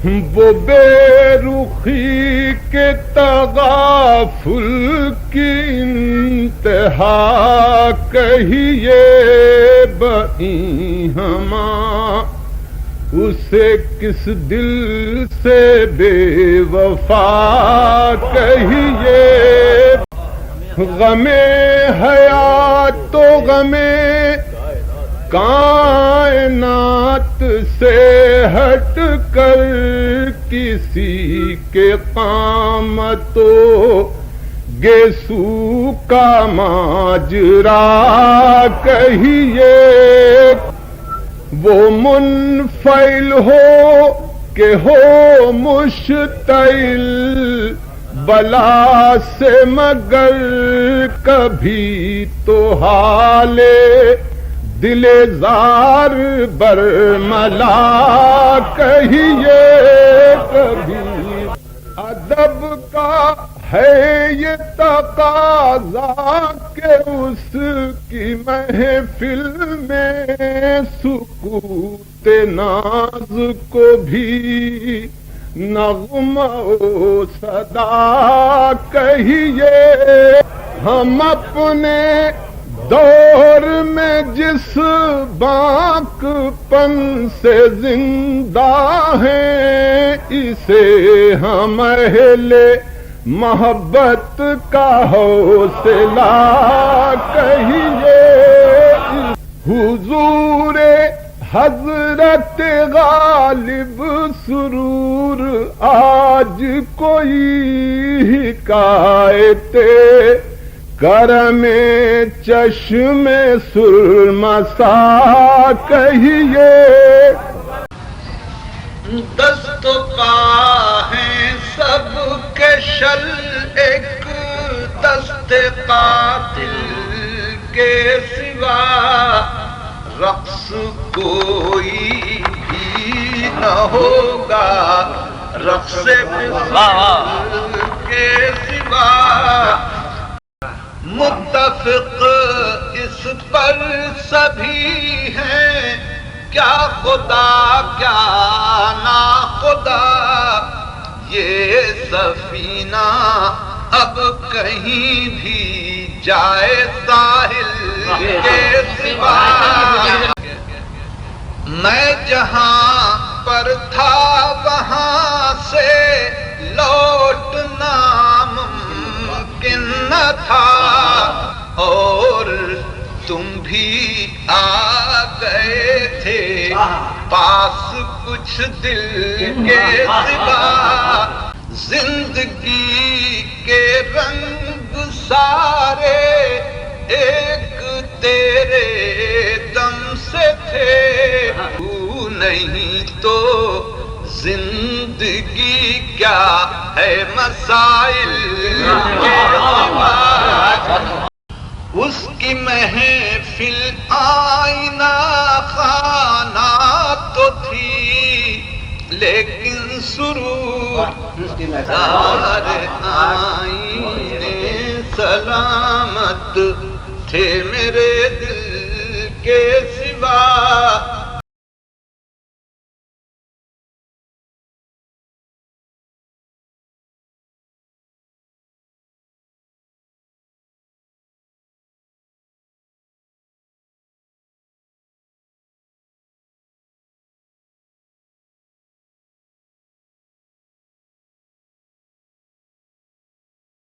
وہ بے رخی کے تغافل کی انتہا کہیے بئیں ہماں، اسے کس دل سے بے وفا کہیے۔ غم حیات تو غم کائنات سے ہٹ کر کسی کے قامتو گیسو کا ماجرا کہیے۔ وہ منفعل ہو کہ ہو مشتعل بلا سے، مگر کبھی تو حالے دل زار برملا کہیے۔ کبھی ادب کا ہے یہ تقاضا کہ اس کی محفل میں سکوت ناز کو بھی نغمہ و صدا کہیے۔ ہم اپنے دور میں جس باک پن سے زندہ ہیں، اسے ہم اہل محبت کا حوصلہ کہیے۔ حضور حضرت غالب سرور آج کوئی حکایت کرم چشم سرمسا کہیے۔ دست پا ہیں سب کے شل، ایک دست قاتل کے سوا رقص کوئی بھی نہ ہوگا، رقص مثل کے سوا۔ متفق اس پر سبھی ہیں، کیا خدا کیا ناخدا، یہ سفینہ اب کہیں بھی جائے ساحل کے سوا۔ میں جہاں پر تھا وہاں سے لوٹنا ممکن نہ تھا، اور تم بھی آ گئے تھے پاس کچھ دل کے سوا۔ زندگی کے رنگ سارے ایک تیرے دم سے تھے، تو نہیں تو زندگی کیا ہے مسائل کے سوا۔ اس کی محفل آئینہ خانہ تو تھی، لیکن سرور سارے آئینے سلامت تھے میرے دل کے سوا۔